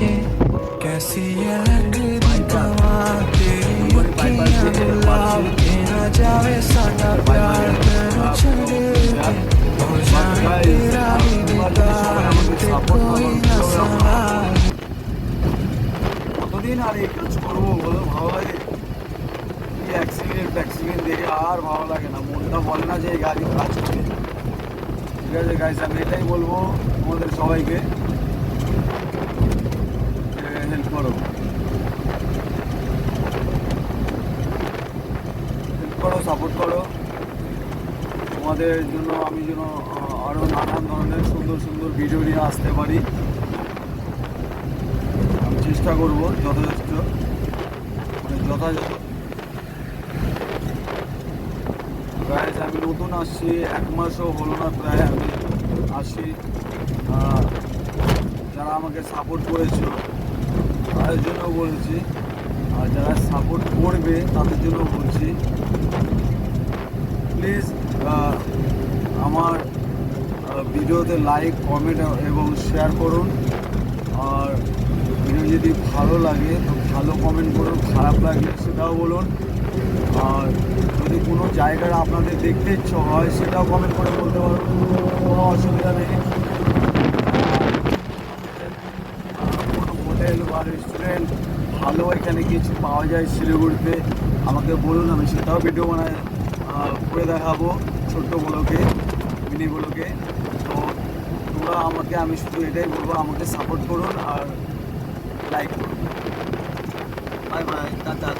के कैसी ये लगती तवा तेरी अखियां गुलाब के ना जावे साडा प्यार तेरे छड़े के हो जाए तेरा ही बेकार ते कोई ना सना কতদিন আর এই কাজ করবো বলো, ভালো লাগে? অ্যাক্সিডেন্ট দেখে আর ভালো লাগে না, মনটা বলে না যে এই গাড়ি কাজ করে। ঠিক আছে গাইস, আমি এটাই বলবো তোমাদের সবাইকে, হেল্প করো, সাপোর্ট করো। তোমাদের জন্য আমি যেন আরও নানান ধরনের সুন্দর সুন্দর ভিডিও নিয়ে আসতে পারি, আমি চেষ্টা করবো যথাযথ, গাইস আমি নতুন আসছি, 1 মাসও হলো না প্রায় আমি আসি। যারা আমাকে সাপোর্ট করেছো তাদের জন্য বলছি, আর যারা সাপোর্ট করবে তাদের জন্য বলছি, প্লিজ আমার ভিডিওতে লাইক, কমেন্ট এবং শেয়ার করুন। আর ভিডিও যদি ভালো লাগে তো ভালো কমেন্ট করুন, খারাপ লাগলে সেটাও বলুন। আর যদি কোনো জায়গায় আপনাদের দেখতে ইচ্ছে হয় সেটাও কমেন্ট করে বলতে পারুন, কোনো অসুবিধা নেই। কোনো হোটেল বা রেস্টুরেন্ট ভালো এখানে কিছু পাওয়া যায় শিলিগুড়িতে আমাকে বলুন, আমি সেটাও ভিডিও বানায় করে দেখাবো, ছোট্ট ব্লগে, মিনি ব্লগে। তো তোমরা আমাকে, আমি শুধু এটাই বলবো, আমাকে সাপোর্ট করুন আর লাইক করুন। Bye bye, tata.